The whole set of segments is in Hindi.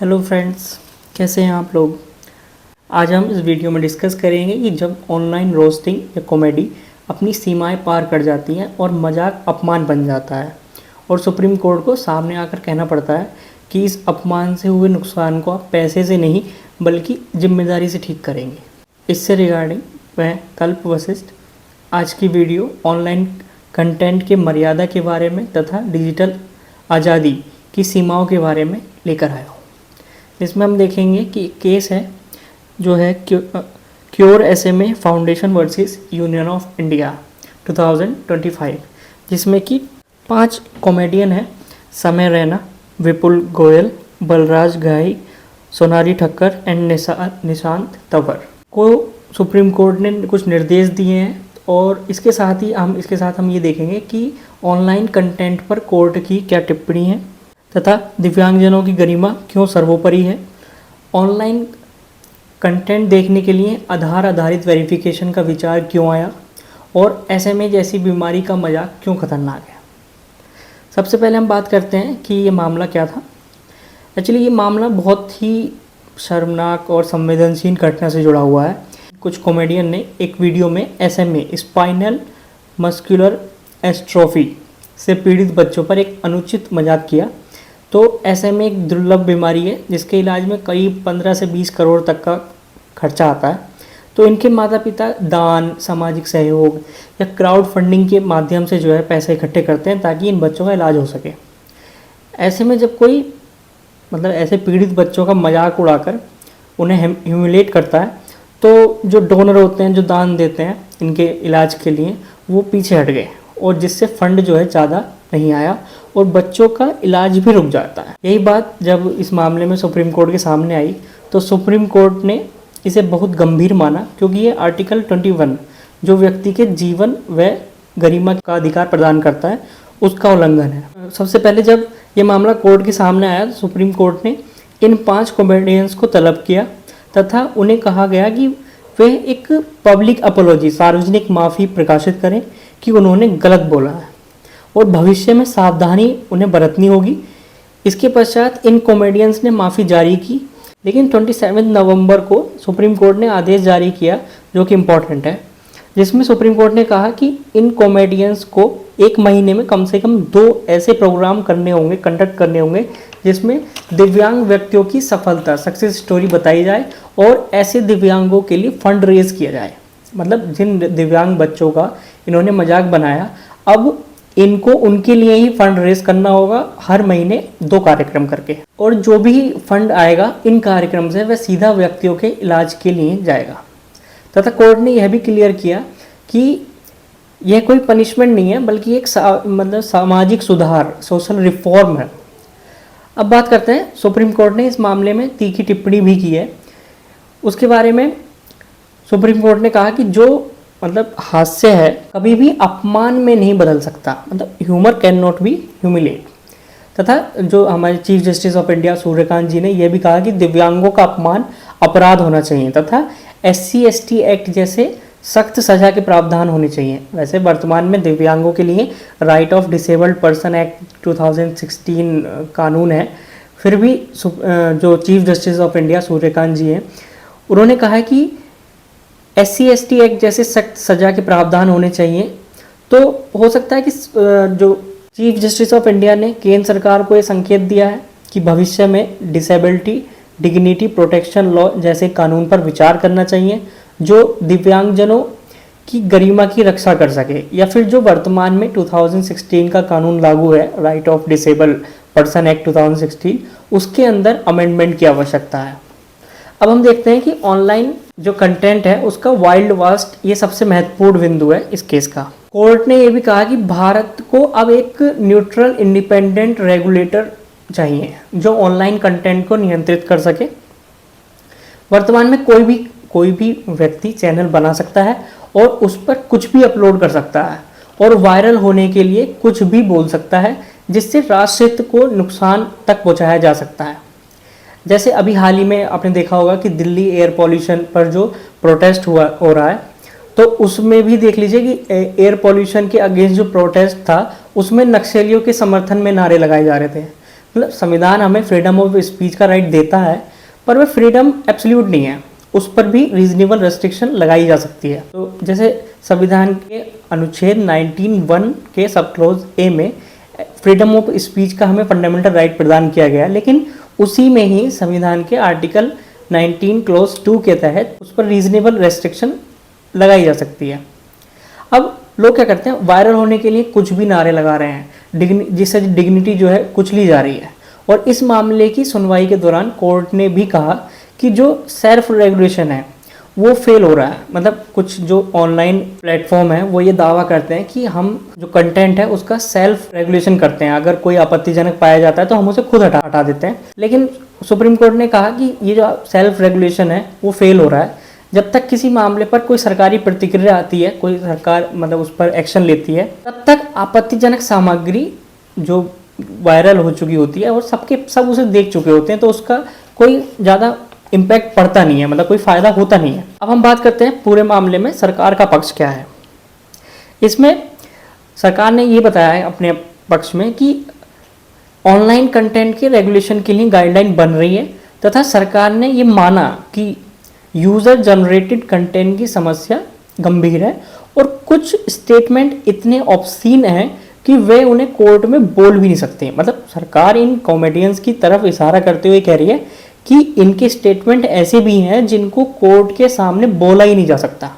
हेलो फ्रेंड्स, कैसे हैं आप लोग। आज हम इस वीडियो में डिस्कस करेंगे कि जब ऑनलाइन रोस्टिंग या कॉमेडी अपनी सीमाएं पार कर जाती हैं और मजाक अपमान बन जाता है और सुप्रीम कोर्ट को सामने आकर कहना पड़ता है कि इस अपमान से हुए नुकसान को आप पैसे से नहीं बल्कि जिम्मेदारी से ठीक करेंगे। इससे रिगार्डिंग मैं कल्प वशिष्ठ आज की वीडियो ऑनलाइन कंटेंट के मर्यादा के बारे में तथा डिजिटल आज़ादी की सीमाओं के बारे में लेकर आया हूँ। इसमें हम देखेंगे कि एक केस है जो है cure SMA foundation versus union of India 2025, जिसमें कि 5 कॉमेडियन हैं, समय रैना, विपुल गोयल, बलराज घाई, सोनाली ठक्कर एंड निशांत तंवर को सुप्रीम कोर्ट ने कुछ निर्देश दिए हैं। और इसके साथ हम ये देखेंगे कि ऑनलाइन कंटेंट पर कोर्ट की क्या टिप्पणी है तथा दिव्यांगजनों की गरिमा क्यों सर्वोपरि है। ऑनलाइन कंटेंट देखने के लिए आधार आधारित वेरिफिकेशन का विचार क्यों आया और SMA जैसी बीमारी का मजाक क्यों खतरनाक है। सबसे पहले हम बात करते हैं कि ये मामला क्या था। एक्चुअली ये मामला बहुत ही शर्मनाक और संवेदनशील घटना से जुड़ा हुआ है। कुछ कॉमेडियन ने एक वीडियो में SMA स्पाइनल मस्कुलर एस्ट्रोफी से पीड़ित बच्चों पर एक अनुचित मजाक किया। तो SMA एक दुर्लभ बीमारी है जिसके इलाज में करीब 15 से 20 करोड़ तक का खर्चा आता है। तो इनके माता पिता दान, सामाजिक सहयोग या क्राउड फंडिंग के माध्यम से जो है पैसे इकट्ठे करते हैं ताकि इन बच्चों का इलाज हो सके। ऐसे में जब कोई ऐसे पीड़ित बच्चों का मजाक उड़ाकर उन्हें ह्यूमिलेट करता है तो जो डोनर होते हैं, जो दान देते हैं इनके इलाज के लिए, वो पीछे हट गए और जिससे फंड जो है ज़्यादा नहीं आया और बच्चों का इलाज भी रुक जाता है। यही बात जब इस मामले में सुप्रीम कोर्ट के सामने आई तो सुप्रीम कोर्ट ने इसे बहुत गंभीर माना, क्योंकि ये आर्टिकल 21 जो व्यक्ति के जीवन व गरिमा का अधिकार प्रदान करता है उसका उल्लंघन है। सबसे पहले जब ये मामला कोर्ट के सामने आया तो सुप्रीम कोर्ट ने इन 5 कॉमेडियंस को तलब किया तथा उन्हें कहा गया कि वे एक पब्लिक अपोलॉजी, सार्वजनिक माफ़ी प्रकाशित करें कि उन्होंने गलत बोला है और भविष्य में सावधानी उन्हें बरतनी होगी। इसके पश्चात इन कॉमेडियंस ने माफ़ी जारी की, लेकिन 27 नवंबर को सुप्रीम कोर्ट ने आदेश जारी किया जो कि इम्पोर्टेंट है, जिसमें सुप्रीम कोर्ट ने कहा कि इन कॉमेडियंस को 1 महीने में कम से कम 2 ऐसे प्रोग्राम कंडक्ट करने होंगे जिसमें दिव्यांग व्यक्तियों की सफलता, सक्सेस स्टोरी बताई जाए और ऐसे दिव्यांगों के लिए फंड रेज किया जाए। मतलब जिन दिव्यांग बच्चों का इन्होंने मजाक बनाया, अब इनको उनके लिए ही फंड रेज करना होगा, हर महीने 2 कार्यक्रम करके, और जो भी फंड आएगा इन कार्यक्रम से वह सीधा व्यक्तियों के इलाज के लिए जाएगा। तथा कोर्ट ने यह भी क्लियर किया कि यह कोई पनिशमेंट नहीं है बल्कि एक सामाजिक सुधार, सोशल रिफॉर्म है। अब बात करते हैं, सुप्रीम कोर्ट ने इस मामले में तीखी टिप्पणी भी की है। उसके बारे में सुप्रीम कोर्ट ने कहा कि जो हास्य है कभी भी अपमान में नहीं बदल सकता, humour can not be humiliate. तथा जो हमारे chief justice of India Suryakant ji ने यह भी कहा कि दिव्यांगों का अपमान अपराध होना चाहिए तथा SC/ST एक्ट जैसे सख्त सजा के प्रावधान होने चाहिए। वैसे वर्तमान में दिव्यांगों के लिए right of disabled person act 2016 कानून है, फिर भी जो chief justice of India Suryakant ji हैं उन्होंने कहा कि SC/ST एक्ट जैसे सख्त सजा के प्रावधान होने चाहिए। तो हो सकता है कि जो चीफ जस्टिस ऑफ इंडिया ने केंद्र सरकार को ये संकेत दिया है कि भविष्य में डिसेबिलिटी डिग्निटी प्रोटेक्शन लॉ जैसे कानून पर विचार करना चाहिए जो दिव्यांगजनों की गरिमा की रक्षा कर सके, या फिर जो वर्तमान में 2016 का कानून लागू है, right of disable person act 2016, उसके अंदर अमेंडमेंट की आवश्यकता है। अब हम देखते हैं कि ऑनलाइन जो कंटेंट है उसका वाइल्ड वास्ट, ये सबसे महत्वपूर्ण बिंदु है इस केस का। कोर्ट ने यह भी कहा कि भारत को अब एक न्यूट्रल इंडिपेंडेंट रेगुलेटर चाहिए जो ऑनलाइन कंटेंट को नियंत्रित कर सके। वर्तमान में कोई भी व्यक्ति चैनल बना सकता है और उस पर कुछ भी अपलोड कर सकता है और वायरल होने के लिए कुछ भी बोल सकता है जिससे राष्ट्र को नुकसान तक पहुंचाया जा सकता है। जैसे अभी हाल ही में आपने देखा होगा कि दिल्ली एयर पॉल्यूशन पर जो प्रोटेस्ट हो रहा है, तो उसमें भी देख लीजिए कि एयर पॉल्यूशन के अगेंस्ट जो प्रोटेस्ट था उसमें नक्सलियों के समर्थन में नारे लगाए जा रहे थे। मतलब संविधान हमें फ्रीडम ऑफ स्पीच का राइट देता है, पर वह फ्रीडम एब्सोल्यूट नहीं है, उस पर भी रीजनेबल रेस्ट्रिक्शन लगाई जा सकती है। तो जैसे संविधान के अनुच्छेद 19(1) के सब क्लॉज ए में फ्रीडम ऑफ स्पीच का हमें फंडामेंटल राइट प्रदान किया गया है, लेकिन उसी में ही संविधान के आर्टिकल 19 क्लॉज 2 के तहत उस पर रीजनेबल रेस्ट्रिक्शन लगाई जा सकती है। अब लोग क्या करते हैं, वायरल होने के लिए कुछ भी नारे लगा रहे हैं, जिससे डिग्निटी जो है कुचली जा रही है। और इस मामले की सुनवाई के दौरान कोर्ट ने भी कहा कि जो सेल्फ रेगुलेशन है वो फेल हो रहा है। मतलब कुछ जो ऑनलाइन प्लेटफॉर्म है वो ये दावा करते हैं कि हम जो कंटेंट है उसका सेल्फ रेगुलेशन करते हैं, अगर कोई आपत्तिजनक पाया जाता है तो हम उसे खुद हटा देते हैं। लेकिन सुप्रीम कोर्ट ने कहा कि ये जो सेल्फ रेगुलेशन है वो फेल हो रहा है। जब तक किसी मामले पर कोई सरकारी प्रतिक्रिया आती है, कोई सरकार मतलब उस पर एक्शन लेती है, तब तक आपत्तिजनक सामग्री जो वायरल हो चुकी होती है और सब उसे देख चुके होते हैं, तो उसका कोई ज़्यादा इम्पैक्ट पड़ता नहीं है, मतलब कोई फ़ायदा होता नहीं है। अब हम बात करते हैं पूरे मामले में सरकार का पक्ष क्या है। इसमें सरकार ने ये बताया है अपने पक्ष में कि ऑनलाइन कंटेंट के रेगुलेशन के लिए गाइडलाइन बन रही है, तथा सरकार ने ये माना कि यूज़र जनरेटेड कंटेंट की समस्या गंभीर है और कुछ स्टेटमेंट इतने ऑब्सीन हैं कि वे उन्हें कोर्ट में बोल भी नहीं सकते। मतलब सरकार इन कॉमेडियंस की तरफ इशारा करते हुए कह रही है कि इनके स्टेटमेंट ऐसे भी हैं जिनको कोर्ट के सामने बोला ही नहीं जा सकता।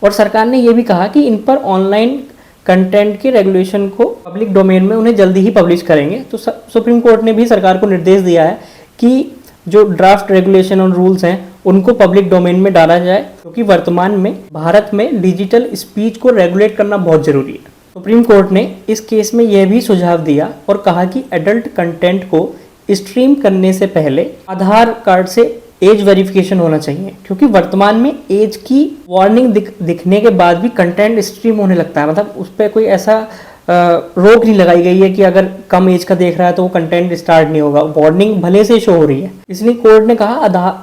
और सरकार ने यह भी कहा कि इन पर ऑनलाइन कंटेंट के रेगुलेशन को पब्लिक डोमेन में उन्हें जल्दी ही पब्लिश करेंगे। तो सुप्रीम कोर्ट ने भी सरकार को निर्देश दिया है कि जो ड्राफ्ट रेगुलेशन और रूल्स हैं उनको पब्लिक डोमेन में डाला जाए, क्योंकि वर्तमान में भारत में डिजिटल स्पीच को रेगुलेट करना बहुत जरूरी है। सुप्रीम कोर्ट ने इस केस में यह भी सुझाव दिया और कहा कि एडल्ट कंटेंट को स्ट्रीम करने से पहले आधार कार्ड से एज वेरिफिकेशन होना चाहिए, क्योंकि वर्तमान में एज की वार्निंग दिखने के बाद भी कंटेंट स्ट्रीम होने लगता है। मतलब उस पर कोई ऐसा रोक नहीं लगाई गई है कि अगर कम एज का देख रहा है तो वो कंटेंट स्टार्ट नहीं होगा, वार्निंग भले से शो हो रही है। इसलिए कोर्ट ने कहा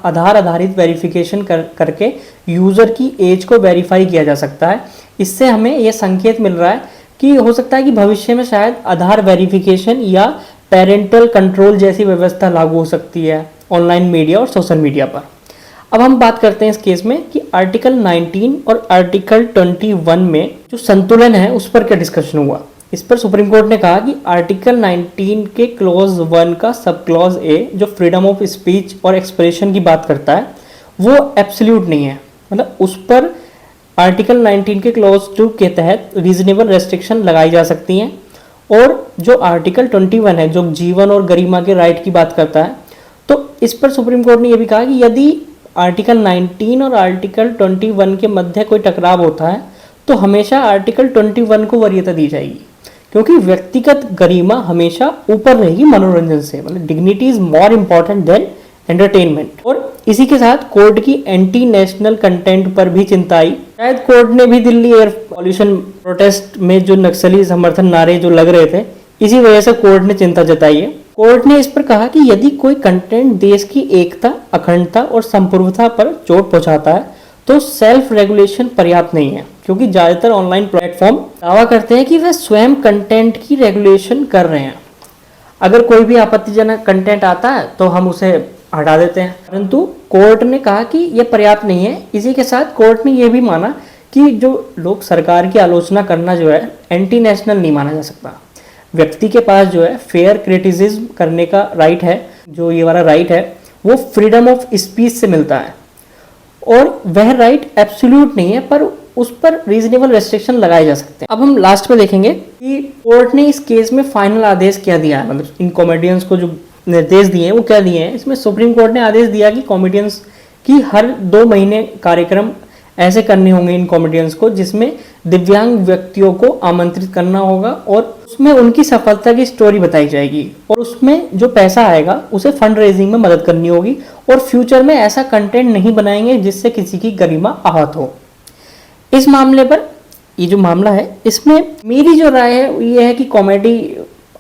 आधार आधारित वेरिफिकेशन करके यूज़र की एज को वेरीफाई किया जा सकता है। इससे हमें यह संकेत मिल रहा है कि हो सकता है कि भविष्य में शायद आधार वेरिफिकेशन या पेरेंटल कंट्रोल जैसी व्यवस्था लागू हो सकती है ऑनलाइन मीडिया और सोशल मीडिया पर। अब हम बात करते हैं इस केस में कि आर्टिकल 19 और आर्टिकल 21 में जो संतुलन है उस पर क्या डिस्कशन हुआ। इस पर सुप्रीम कोर्ट ने कहा कि आर्टिकल 19 के क्लॉज 1 का सब क्लॉज ए जो फ्रीडम ऑफ स्पीच और एक्सप्रेशन की बात करता है वो एब्सोल्यूट नहीं है। मतलब उस पर आर्टिकल 19 के क्लॉज 2 के तहत रीजनेबल रेस्ट्रिक्शन लगाई जा सकती हैं। और जो आर्टिकल 21 है जो जीवन और गरिमा के राइट की बात करता है, तो इस पर सुप्रीम कोर्ट ने यह भी कहा कि यदि आर्टिकल 19 और आर्टिकल 21 के मध्य कोई टकराव होता है तो हमेशा आर्टिकल 21 को वरीयता दी जाएगी, क्योंकि व्यक्तिगत गरिमा हमेशा ऊपर रहेगी मनोरंजन से। मतलब dignity is more important than entertainment. और इसी के साथ कोर्ट की एंटी नेशनल कंटेंट पर भी चिंता आई। शायद कोर्ट ने भी दिल्ली एयर पॉल्यूशन प्रोटेस्ट में जो नक्सली समर्थन नारे जो लग रहे थे, इसी वजह से कोर्ट ने चिंता जताई है। कोर्ट ने इस पर कहा कि यदि कोई कंटेंट देश की एकता, अखंडता और संप्रभुता पर चोट पहुंचाता है तो सेल्फ रेगुलेशन पर्याप्त नहीं है, क्योंकि ज़्यादातर ऑनलाइन प्लेटफॉर्म दावा करते हैं कि वे स्वयं कंटेंट की रेगुलेशन कर रहे हैं। अगर कोई भी आपत्तिजनक कंटेंट आता है तो हम उसे हटा देते हैं, परंतु कोर्ट ने कहा कि यह पर्याप्त नहीं है। इसी के साथ कोर्ट ने यह भी माना कि जो लोग सरकार की आलोचना करना जो है एंटी नेशनल नहीं माना जा सकता। व्यक्ति के पास जो है फेयर क्रिटिसिज्म करने का राइट है, जो ये वाला राइट है वो फ्रीडम ऑफ स्पीच से मिलता है और वह राइट एब्सोल्यूट नहीं है, पर उस पर रीजनेबल रेस्ट्रिक्शन लगाए जा सकते हैं। अब हम लास्ट में देखेंगे कि कोर्ट ने इस केस में फाइनल आदेश क्या दिया है। मतलब इन कॉमेडियंस को जो निर्देश दिए हैं वो क्या दिए हैं। इसमें सुप्रीम कोर्ट ने आदेश दिया कि कॉमेडियंस की हर 2 महीने कार्यक्रम ऐसे करने होंगे इन कॉमेडियंस को, जिसमें दिव्यांग व्यक्तियों को आमंत्रित करना होगा और उसमें उनकी सफलता की स्टोरी बताई जाएगी और उसमें जो पैसा आएगा उसे फंड रेजिंग में मदद करनी होगी और फ्यूचर में ऐसा कंटेंट नहीं बनाएंगे जिससे किसी की गरिमा आहत हो। इस मामले पर ये जो मामला है इसमें मेरी जो राय है ये है कि कॉमेडी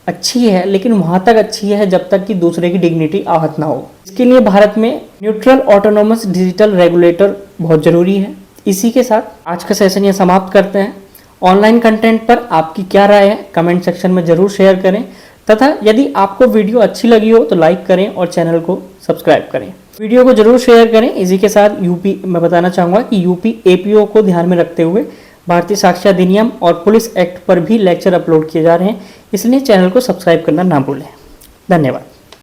अच्छी है, लेकिन वहाँ तक अच्छी है जब तक कि दूसरे की डिग्निटी आहत ना हो। इसके लिए भारत में न्यूट्रल ऑटोनोमस डिजिटल रेगुलेटर बहुत ज़रूरी है। इसी के साथ आज का सेशन ये समाप्त करते हैं। ऑनलाइन कंटेंट पर आपकी क्या राय है कमेंट सेक्शन में ज़रूर शेयर करें। तथा यदि आपको वीडियो अच्छी लगी हो तो लाइक करें और चैनल को सब्सक्राइब करें। वीडियो को जरूर शेयर करें। इसी के साथ मैं बताना चाहूँगा कि यूपी एपीओ को ध्यान में रखते हुए भारतीय साक्ष्य अधिनियम और पुलिस एक्ट पर भी लेक्चर अपलोड किए जा रहे हैं, इसलिए चैनल को सब्सक्राइब करना ना भूलें। धन्यवाद।